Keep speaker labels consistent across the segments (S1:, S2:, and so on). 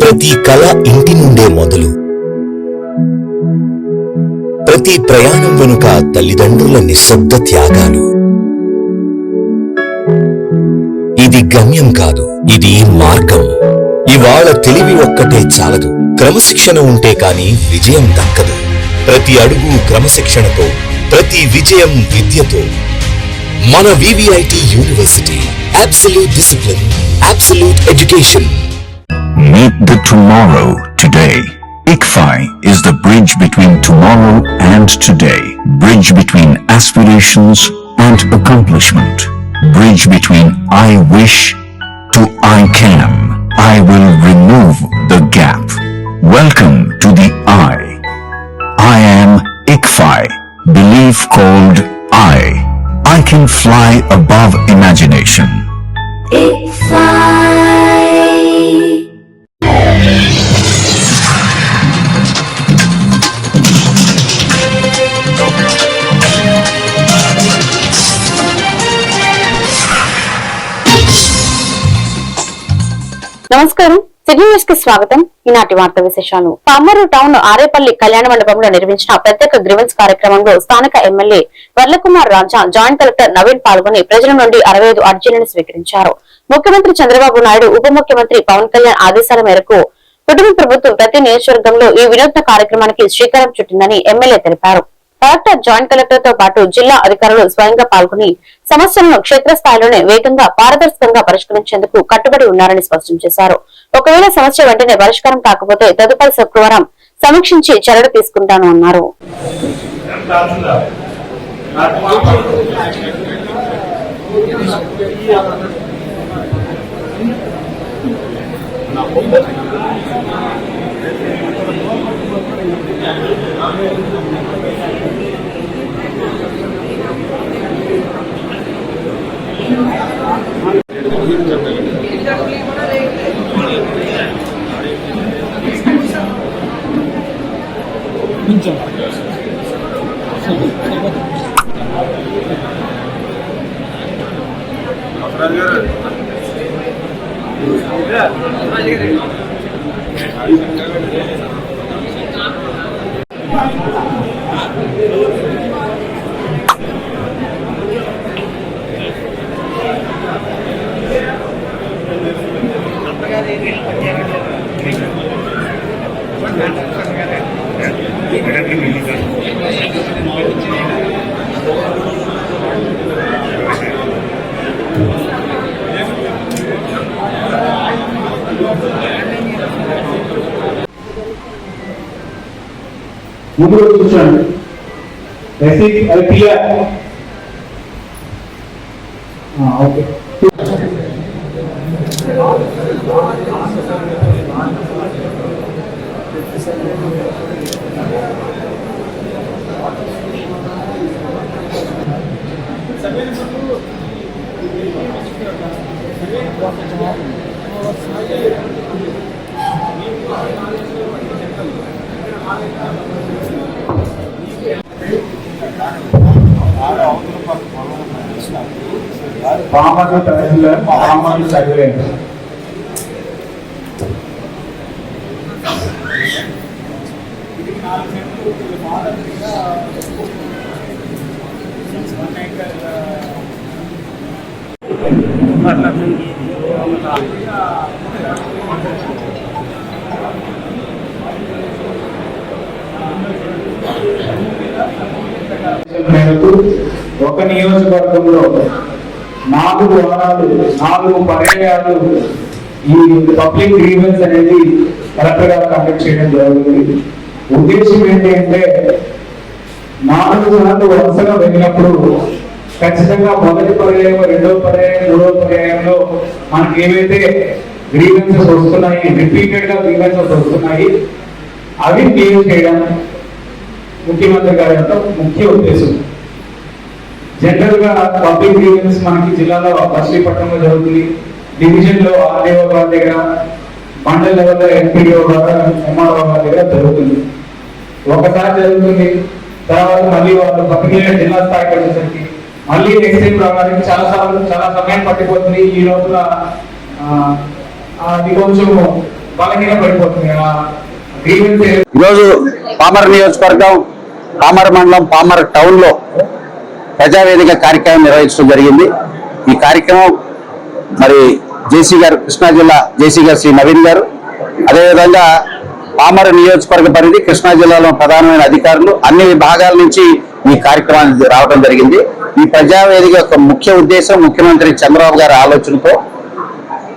S1: ప్రతి కళ ఇంటి నుండే మొదలు. ప్రతి ప్రయాణం వెనుక తల్లిదండ్రుల నిశ్శబ్ద త్యాగాలు. ఇది గమ్యం కాదు, ఇది మార్గం. ఇవాళ తెలివి ఒక్కటే చాలదు, క్రమశిక్షణ ఉంటే కాని విజయం దక్కదు. ప్రతి అడుగు క్రమశిక్షణతో, ప్రతి విజయం విద్యతో. మన VVIT university. Absolute discipline, absolute education.
S2: Meet the tomorrow today. ICFI is the bridge between tomorrow and today. Bridge between aspirations and accomplishment. Bridge between I wish to I can. I will remove the gap. Welcome to the I. I am ICFI. Belief called I. I can fly above imagination.
S3: ICFI.
S4: నమస్కారం, city news కి స్వాగతం. ఈనాటి వార్త విశేషాలు. Pamuru town Arepalli కళ్యాణ మండపంలో నిర్వహించిన ప్రత్యేక గ్రీవెన్స్ కార్యక్రమంలో స్థానిక ఎమ్మెల్యే వర్లకుమార్ రాజా, జాయింట్ కలెక్టర్ నవీన్ పాల్గొని ప్రజల నుండి 65 అర్జీలను స్వీకరించారు. ముఖ్యమంత్రి చంద్రబాబు నాయుడు, ఉప ముఖ్యమంత్రి పవన్ కళ్యాణ్ ఆదేశాల మేరకు కుటుంబ ప్రభుత్వం ప్రతి నియోజకవర్గంలో ఈ వినూత్న కార్యక్రమానికి శ్రీకారం చుట్టిందని ఎమ్మెల్యే తెలిపారు. కలెక్టర్, జాయింట్ కలెక్టర్ తో పాటు జిల్లా అధికారులు స్వయంగా పాల్గొని సమస్యలను క్షేత్రస్థాయిలోనే వేగంగా, పారదర్శకంగా పరిష్కరించేందుకు కట్టుబడి ఉన్నారని స్పష్టం చేశారు. ఒకవేళ సమస్య వెంటనే పరిష్కారం కాకపోతే తదుపరి శుక్రవారం సమీక్షించి చర్యలు తీసుకుంటాను అన్నారు.
S5: ముందు చూడండి, రసీద్ క్లియర్. ఓకే, పామర్లు తహసీల్దార్, పామర్లు సర్వేయర్. మేరకు ఒక నియోజకవర్గంలో 4 వారాలు 4 పర్యాయాలు ఈ పబ్లిక్ గ్రీవెన్స్ అనేది కలెక్టర్ గారు కండక్ట్ చేయడం జరుగుతుంది. ఉద్దేశం ఏంటి అంటే 4 సార్లు వరుసగా వెళ్ళినప్పుడు ఖచ్చితంగా మొదటి పర్యాయం, 2వ పర్యాయం, 3వ పర్యాయంలో మనకి ఏవైతే గ్రీవెన్సెస్ వస్తున్నాయి, రిపీటెడ్ గా గ్రీవెన్సెస్ వస్తున్నాయి, అవి క్లియర్ చేయడం ముఖ్యమంత్రి గారి యొక్క ముఖ్య ఉద్దేశం. జనరల్ గా పబ్లిక్ గ్రీవెన్స్ మనకి జిల్లాలో మచిలీపట్నంలో జరుగుతుంది, డివిజన్ లో ఆర్డీఓ గారి దగ్గర, మండల లెవెల్లో ఎంపీడీఓ గారు, ఎంఆర్ఓ గారి దగ్గర జరుగుతుంది. ఒకసారి జరుగుతుంది, తర్వాత మళ్ళీ వాళ్ళు పర్టికులర్ జిల్లా స్థాయికి వచ్చేసరికి మళ్ళీ నెక్స్ట్ టైం రావడానికి చాలా సమయం పట్టిపోతుంది. ఈ లోపల అది కొంచెం బలహీన పడిపోతుంది కదా గ్రీవెన్స్.
S3: ఈరోజు పామర్ నియోజకవర్గం, పామర్ మండలం, పామర్ టౌన్ లో ప్రజావేదిక కార్యక్రమం నిర్వహించడం జరిగింది. ఈ కార్యక్రమం మరి జేసీ గారు, కృష్ణా జిల్లా జేసీ గారు శ్రీ నవీన్ గారు, అదేవిధంగా పామర్ నియోజకవర్గ పరిధి కృష్ణా జిల్లాలో ప్రధానమైన అధికారులు అన్ని విభాగాల నుంచి ఈ కార్యక్రమానికి రావడం జరిగింది. ఈ ప్రజావేదిక యొక్క ముఖ్య ఉద్దేశం ముఖ్యమంత్రి చంద్రబాబు గారి ఆలోచనతో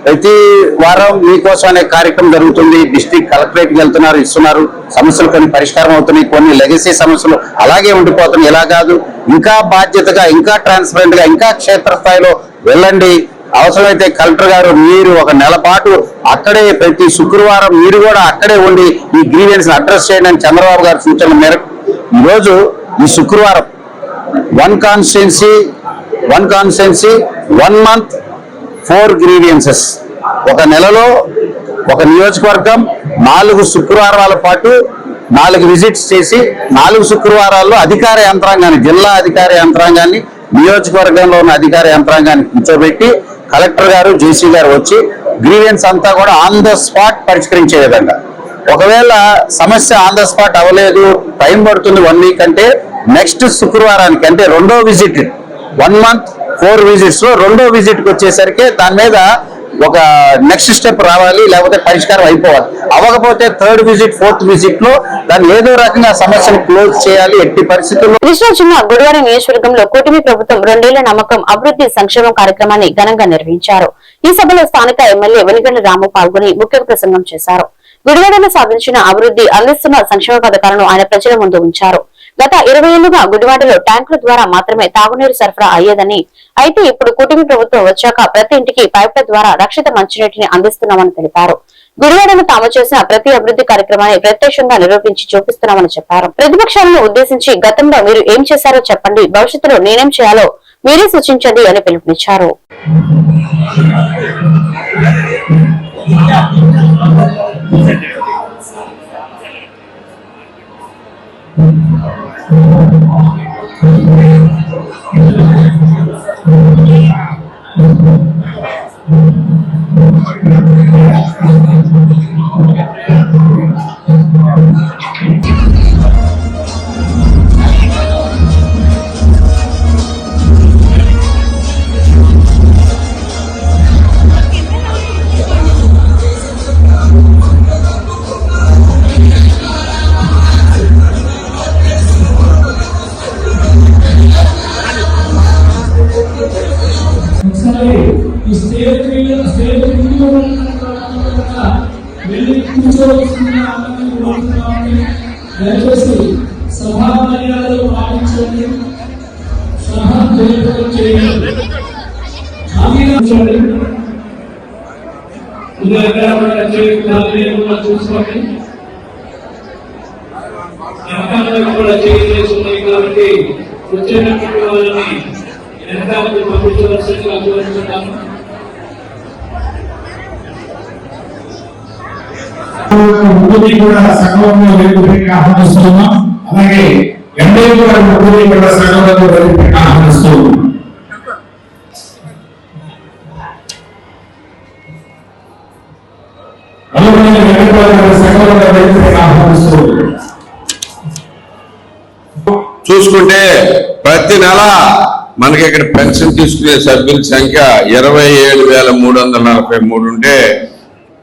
S3: ప్రతి వారం మీకోసం అనే కార్యక్రమం జరుగుతుంది. డిస్ట్రిక్ట్ కలెక్టరేట్కి వెళ్తున్నారు, ఇస్తున్నారు, సమస్యలు కొన్ని పరిష్కారం అవుతున్నాయి, కొన్ని లెగసీ సమస్యలు అలాగే ఉండిపోతున్నాయి. ఇలా కాదు, ఇంకా బాధ్యతగా, ఇంకా ట్రాన్స్పరెంట్ గా, ఇంకా క్షేత్రస్థాయిలో వెళ్ళండి. అవసరమైతే కలెక్టర్ గారు మీరు ఒక నెల పాటు అక్కడే ప్రతి శుక్రవారం మీరు కూడా అక్కడే ఉండి ఈ గ్రీవెన్స్ అడ్రస్ చేయండి అని చంద్రబాబు గారి సూచనల మేరకు ఈరోజు ఈ శుక్రవారం 1 కాన్స్టిట్యున్సీ 1 మంత్ 4 గ్రీవియన్సెస్, ఒక నెలలో ఒక నియోజకవర్గం 4 శుక్రవారాల పాటు 4 విజిట్స్ చేసి 4 శుక్రవారాల్లో అధికార యంత్రాంగాన్ని, జిల్లా అధికార యంత్రాంగాన్ని, నియోజకవర్గంలో ఉన్న అధికార యంత్రాంగాన్ని కూర్చోబెట్టి కలెక్టర్ గారు, జేసీ గారు వచ్చి గ్రీవెన్స్ అంతా కూడా ఆన్ ద స్పాట్ పరిష్కరించే విధంగా, ఒకవేళ సమస్య ఆన్ ద స్పాట్ అవ్వలేదు, టైం పడుతుంది 1 వీక్ అంటే నెక్స్ట్ శుక్రవారానికి, అంటే రెండో విజిట్ 1 మంత్ 4 విజిట్స్ లో రెండో విజిట్ కి వచ్చేసరికి దాని మీద ఒక నెక్స్ట్ స్టెప్ రావాలి, లేకపోతే పరిష్కారం అయిపోవాలి. అవ్వకపోతే 3rd విజిట్ 4th విజిట్ లో దాన్ని ఏదో రకంగా సమస్యను క్లోజ్ చేయాలి. ఎట్టి పరిస్థితుల్లో
S4: కృష్ణా జిల్లా గుడివాడ నియోజకవర్గంలో కూటమి ప్రభుత్వం 2 ఏళ్ల నమ్మకం అభివృద్ధి సంక్షేమం కార్యక్రమాన్ని ఘనంగా నిర్వహించారు. ఈ సభలో స్థానిక ఎమ్మెల్యే వెనిగండ్ల రాము పాల్గొని ముఖ్య ప్రసంగం చేశారు. గుడివాడలో సాధించిన అభివృద్ధి, అందిస్తున్న సంక్షేమ పథకాలను ఆయన ప్రజల ముందు ఉంచారు. గత 20 ఏళ్లుగా గుడివాడలో ట్యాంకుల ద్వారా మాత్రమే తాగునీరు సరఫరా అయ్యేదని, అయితే ఇప్పుడు కూటమి ప్రభుత్వం వచ్చాక ప్రతి ఇంటికి పైప్ల ద్వారా రక్షిత మంచినీటిని అందిస్తున్నామని తెలిపారు. గుడివాడలో తాము చేసిన ప్రతి అభివృద్ధి కార్యక్రమాన్ని ప్రత్యక్షంగా నిరూపించి చూపిస్తున్నామని చెప్పారు. ప్రతిపక్షాలను ఉద్దేశించి గతంలో మీరు ఏం చేశారో చెప్పండి, భవిష్యత్తులో నేనేం చేయాలో మీరే సూచించండి అని పిలుపునిచ్చారు.
S6: దయచేసి సభా మర్యాదలు పాటించండి, సభా చేయండి. చూసుకోండి, కూడా చేస్తున్నాయి కాబట్టి వచ్చేటటువంటి వాళ్ళని వెనకాలకు పంపించవలసిందిగా కోరుతున్నాను.
S5: కూడా సగంలో వెలుగుపెట్టి ఆహ్వానిస్తున్నాం. అలాగే ఎండే కూడా కూడా సగంలో వెలుగుపెట్టి ఆహ్వానిస్తున్నాం.
S7: చూసుకుంటే ప్రతి నెల మనకి ఇక్కడ పెన్షన్ తీసుకునే సభ్యుల సంఖ్య 27,343 ఉంటే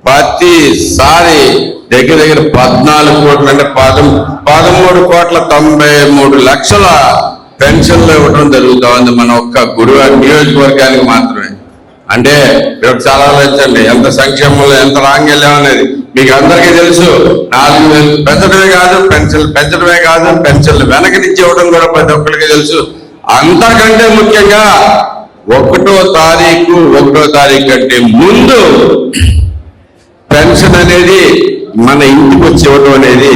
S7: ప్రతిసారి దగ్గర 14 కోట్లు అంటే 13,93,00,000 పెన్షన్లు ఇవ్వడం జరుగుతా ఉంది మన ఒక్క గుడివాడ నియోజకవర్గానికి మాత్రమే. అంటే ఇక్కడ చాలా ఆలోచించండి, ఎంత సంక్షేమంలో ఎంత రాంగెళ్ళాం అనేది మీకు అందరికీ తెలుసు. 4,000 పెంచడమే కాదు, పెన్షన్లు వెనక్కి నుంచి ఇవ్వడం కూడా ప్రతి ఒక్కరికి తెలుసు. అంతకంటే ముఖ్యంగా 1వ తారీఖు కంటే ముందు పెన్షన్ అనేది మన ఇంటికి వచ్చి ఇవ్వడం అనేది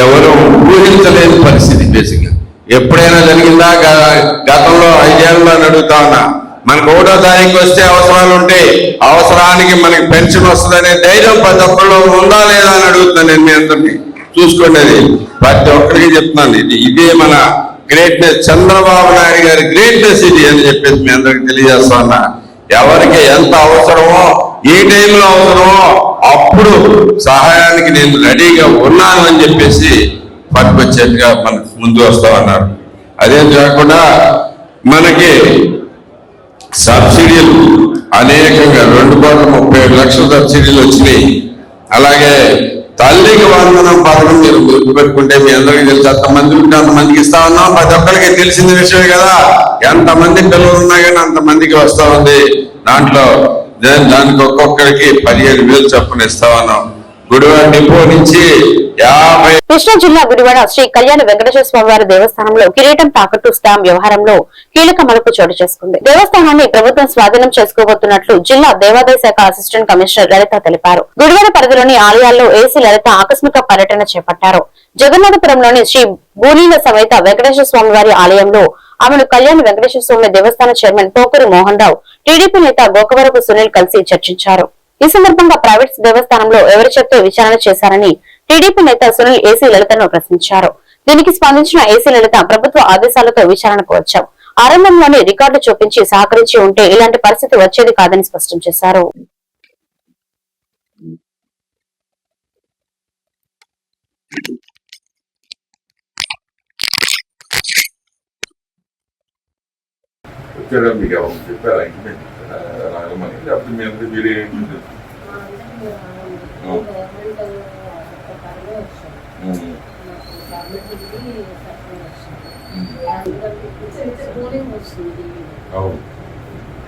S7: ఎవరు ఊహించలేని పరిస్థితి. బేసిక్గా ఎప్పుడైనా జరిగిందా? గతంలో 5 ఏళ్ళలో అడుగుతా ఉన్నా. మనకు 1వ తారీఖు వస్తే అవసరాలు ఉంటాయి, అవసరానికి మనకి పెన్షన్ వస్తుందనే ధైర్యం ప్రతి ఒక్కళ్ళు ఉందా లేదా అని అడుగుతున్నాను నేను మీ అందరినీ. చూసుకోండి, అది ప్రతి ఒక్కరికి చెప్తున్నాను. ఇదే మన గ్రేట్నెస్, చంద్రబాబు నాయుడు గారి గ్రేట్నెస్ ఇది అని చెప్పేసి మీ అందరికి తెలియజేస్తా ఉన్నా. ఎవరికి ఎంత అవసరమో ఏ టైంలో అవసరమో అప్పుడు సహాయానికి నేను రెడీగా ఉన్నాను అని చెప్పేసి పట్టుకొచ్చేట్టుగా మనకు ముందు వస్తామన్నారు. అదే కాకుండా మనకి సబ్సిడీలు అనేకంగా 2,37,00,000 సబ్సిడీలు వచ్చినాయి. అలాగే తల్లికి వందనం పథకం మీరు గుర్తుపెట్టుకుంటే మీ అందరికీ తెలుసు, అంతమంది ఉంటే అంతమందికి ఇస్తా ఉన్నాం. ప్రతి ఒక్కరికి తెలిసిన విషయమే కదా, ఎంతమంది పిల్లలు ఉన్నా కానీ అంతమందికి వస్తా ఉంది. దాంట్లో దానికి ఒక్కొక్కరికి 15,000 చొప్పున ఇస్తా ఉన్నాం. గుడివాడ డిపో నుంచి 50.
S4: కృష్ణా జిల్లా గుడివాడ శ్రీ కళ్యాణ వెంకటేశ్వర స్వామి వారి దేవస్థానంలో కిరీటం తాకట్టు స్టాంప్ వ్యవహారంలో కీలక మలుపు చోటు చేసుకుంది. దేవస్థానాన్ని ప్రభుత్వం స్వాధీనం చేసుకోబోతున్నట్లు జిల్లా దేవాదాయ శాఖ అసిస్టెంట్ కమిషనర్ లలిత తెలిపారు. గుడివాడ పరిధిలోని ఆలయాల్లో ఏసీ లలిత ఆకస్మిక పర్యటన చేపట్టారు. జగన్నాథపురంలోని శ్రీ భూలీల సమేత వెంకటేశ్వర స్వామి వారి ఆలయంలో ఆమెను కళ్యాణ వెంకటేశ్వర స్వామి దేవస్థాన చైర్మన్ పోకూరి మోహన్ రావు, టీడీపీ నేత గోకవరపు సునీల్ కలిసి చర్చించారు. ఈ సందర్భంగా ప్రైవేట్ దేవస్థానంలో ఎవరు చెప్తే విచారణ చేశారని టీడీపీ నేత సునీల్ ఏసీ లలితను ప్రశ్నించారు. దీనికి స్పందించిన ఏసీ లలిత ప్రభుత్వ ఆదేశాలతో విచారణకు వచ్చాం, ఆరంభంలోనే రికార్డు చూపించి సహకరించి ఉంటే ఇలాంటి పరిస్థితి వచ్చేది కాదని స్పష్టం చేశారు.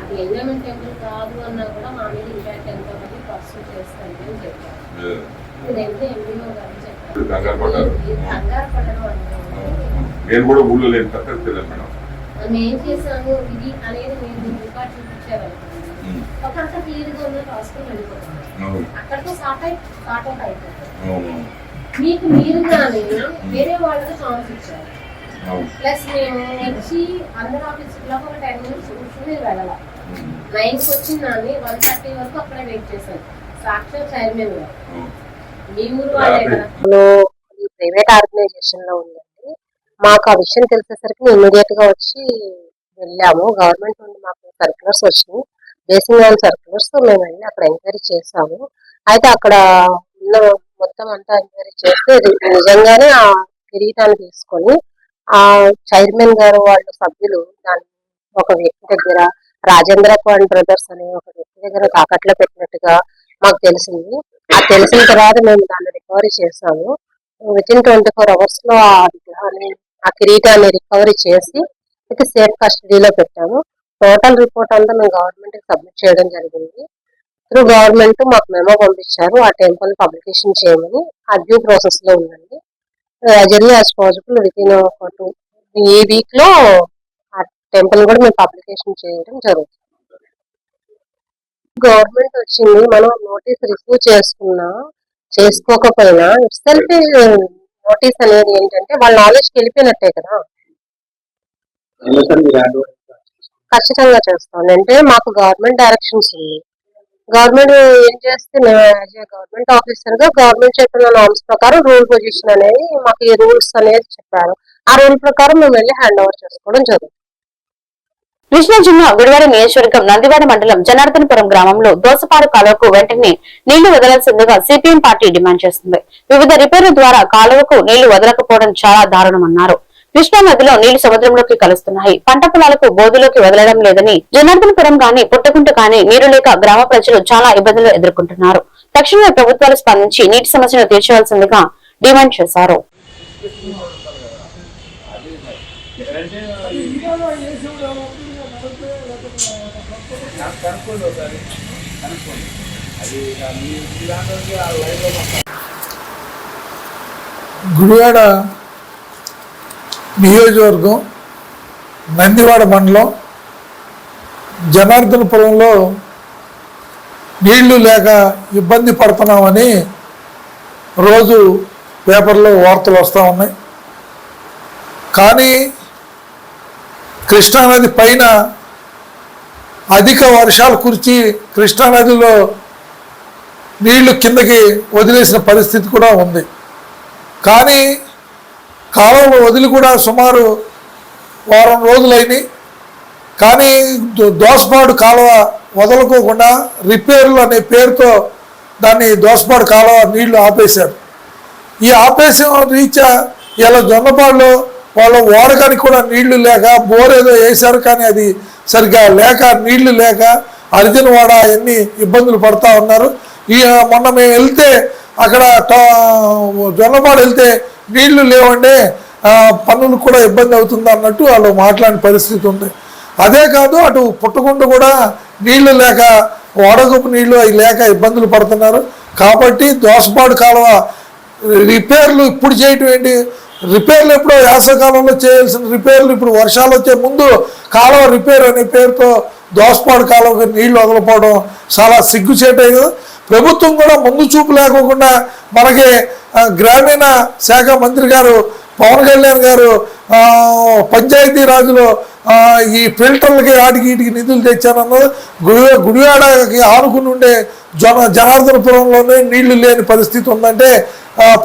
S8: అది ఎంజాయ్మెంట్ టెంపుల్ కాదు అన్నా కూడా మా మీద ఇంపాక్ట్ ఎంతమంది పర్సూ చేస్తాను అని చెప్పారు. ఇదైతే ఎంపీఓ గారు చెప్పారు. కంగారు పడడం
S9: నేను కూడా ఊళ్ళో లేని తప్పలేదు మేడం.
S8: నేను చేశాను ఇది అనేది నేను రికార్డ్ చూపించారు. అక్కడంతా క్లియర్ గా ఉన్న రాసుకొని వెళ్ళిపోతాను. అక్కడితో స్టార్ట్ అవుట్ అయిపోతారు. మీకు మీరుగానే వేరే వాళ్ళకి ఛాన్స్ ఇచ్చారు. ప్లస్ మేము వచ్చి అందరు ఆఫీసులో ఒక 10 minutes కూర్చుని వెళ్ళాలి. 9కి వచ్చిన దాన్ని 1:30 వరకు అక్కడే వెయిట్ చేశాను. సాక్షాత్ చైర్మన్ గారు మీ ఊరు వాళ్ళే కదా.
S10: ప్రైవేట్ ఆర్గనైజేషన్ లో ఉందండి. మాకు ఆ విషయం తెలిసేసరికి ఇమీడియట్ గా వచ్చి వెళ్ళాము. గవర్నమెంట్ నుండి మాకు సర్క్యులర్స్ వచ్చినాయి, బేసింగ్ ఆన్ సర్క్యులర్స్. మేము వెళ్ళి అక్కడ ఎంక్వైరీ చేసాము. అయితే అక్కడ ఉన్న మొత్తం అంతా ఎంక్వైరీ చేస్తే నిజంగానే ఆ కిరీటాన్ని తీసుకొని ఆ చైర్మన్ గారు వాళ్ళ సభ్యులు దాన్ని ఒక వ్యక్తి దగ్గర, రాజేంద్ర పాండ్ బ్రదర్స్ అనే ఒక వ్యక్తి దగ్గర తాకట్లో పెట్టినట్టుగా మాకు తెలిసింది. ఆ తెలిసిన తర్వాత మేము దాన్ని రికవరీ చేసాము. వితిన్ 24 hours లో ఆ విగ్రహాన్ని, ఆ కిరీటాన్ని రికవరీ చేసి ఇది సేఫ్ కస్టడీలో పెట్టాము. టోటల్ రిపోర్ట్ అంతా మేము గవర్నమెంట్ కి సబ్మిట్ చేయడం జరిగింది. త్రూ గవర్నమెంట్ మాకు మెమో పంపించారు ఆ టెంపుల్ పబ్లికేషన్ చేయమని. ఆ డ్యూ ప్రాసెస్ లో ఉందండి. As early as possible within ఈ వీక్ లో ఆ టెంపుల్ కూడా మేము పబ్లికేషన్ చేయడం జరుగుతుంది. గవర్నమెంట్ వచ్చింది, మనం నోటీస్ రిసీవ్ చేసుకున్నా చేసుకోకపోయినా ఇట్ సెల్ఫ్ నోటీస్ అనేది ఏంటంటే వాళ్ళ నాలెడ్జ్కి వెళ్ళిపోయినట్టే కదా. ఖచ్చితంగా చేస్తాం. అంటే మాకు గవర్నమెంట్ డైరెక్షన్స్ ఉంది. గవర్నమెంట్ ఏం చేస్తే మేము యాజ్ ఏ గవర్నమెంట్ ఆఫీసర్ గా గవర్నమెంట్ చెప్పిన నామ్స్ ప్రకారం రూల్ పొజిషన్ అనేది మాకు ఈ రూల్స్ అనేది చెప్పారు. ఆ రూల్ ప్రకారం మేము వెళ్ళి హ్యాండ్ ఓవర్ చేసుకోవడం జరుగుతుంది.
S4: కృష్ణా జిల్లా గుడివాడ నియోజకవర్గం నందివాడ మండలం జనార్దనపురం గ్రామంలో దోసపాడు కాలువకు వెంటనే నీళ్లు వదలాల్సిందిగా సిపిఎం పార్టీ డిమాండ్ చేస్తుంది. వివిధ రిపేర్ల ద్వారా కాలువకు నీళ్లు వదలకపోవడం చాలా దారుణమన్నారు. కృష్ణా నదిలో నీళ్లు సముద్రంలోకి కలుస్తున్నాయి. పంట పొలాలకు బోధులోకి వదలడం లేదని, జనార్దనపురం గాని పుట్టకుంట కానీ నీరు లేక గ్రామ ప్రజలు చాలా ఇబ్బందులు ఎదుర్కొంటున్నారు. తక్షణమే ప్రభుత్వాలు స్పందించి నీటి సమస్యను తీర్చవలసిందిగా డిమాండ్ చేశారు.
S11: గుడివాడ నియోజకవర్గం నందివాడ మండలం జనార్దనపురంలో నీళ్లు లేక ఇబ్బంది పడుతున్నామని రోజు పేపర్లో వార్తలు వస్తూ ఉన్నాయి. కానీ కృష్ణానది పైన అధిక వర్షాలు కురిచి కృష్ణానదిలో నీళ్లు కిందకి వదిలేసిన పరిస్థితి కూడా ఉంది. కానీ కాలువలో వదిలి కూడా సుమారు వారం రోజులైంది. కానీ దోసపాడు కాలువ వదలుకోకుండా రిపేర్లు అనే పేరుతో దాన్ని దోసపాడు కాలువ నీళ్లు ఆపేశారు. ఈ ఆపేసం రీత్యా ఇలా జొన్నపాడులో వాళ్ళ వాడకానికి కూడా నీళ్లు లేక బోర్ ఏదో వేశారు, కానీ అది సరిగ్గా లేక నీళ్లు లేక అరిజనవాడ అవన్నీ ఇబ్బందులు పడతా ఉన్నారు. మొన్న మేము వెళ్తే అక్కడ జొన్నపాడు వెళ్తే నీళ్లు లేవండి, పన్నులు కూడా ఇబ్బంది అవుతుంది అన్నట్టు వాళ్ళు మాట్లాడిన పరిస్థితి ఉంది. అదే కాదు, అటు పుట్టకుండా కూడా నీళ్లు లేక వాడకపు నీళ్లు అవి లేక ఇబ్బందులు పడుతున్నారు. కాబట్టి దోసపాడు కాలువ రిపేర్లు ఇప్పుడు చేయటం ఏంటి, రిపేర్లు ఎప్పుడో వేసవకాలంలో చేయాల్సిన రిపేర్లు ఇప్పుడు వర్షాలు వచ్చే ముందు కాలువ రిపేర్ అనే పేరుతో దోసపాడు కాలువకి నీళ్లు వదలపోవడం చాలా సిగ్గుచేటాయి కదా. ప్రభుత్వం కూడా ముందు చూపు లేకోకుండా మనకి గ్రామీణ శాఖ మంత్రి గారు పవన్ కళ్యాణ్ గారు పంచాయతీ రాజులో ఈ ఫిల్టర్లకి వాటికి వీటికి నిధులు తెచ్చానన్నది గుడివాడకి ఆనుకుని ఉండే జనార్దనపురంలోనే నీళ్లు లేని పరిస్థితి ఉందంటే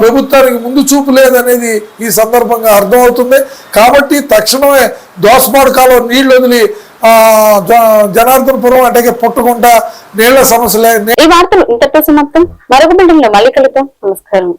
S11: ప్రభుత్వానికి ముందు చూపు లేదనేది ఈ సందర్భంగా అర్థమవుతుంది. కాబట్టి తక్షణమే దోసపాడు కాలువ నీళ్లు వదిలి జనార్దనపురం అంటే పుట్టకుండా నీళ్ల సమస్య.
S4: ఈ వార్తలు ఇంతటితో సమాప్తం. మరొక బిల్డింగ్ లో మళ్ళీ కలుద్దాం. నమస్కారం.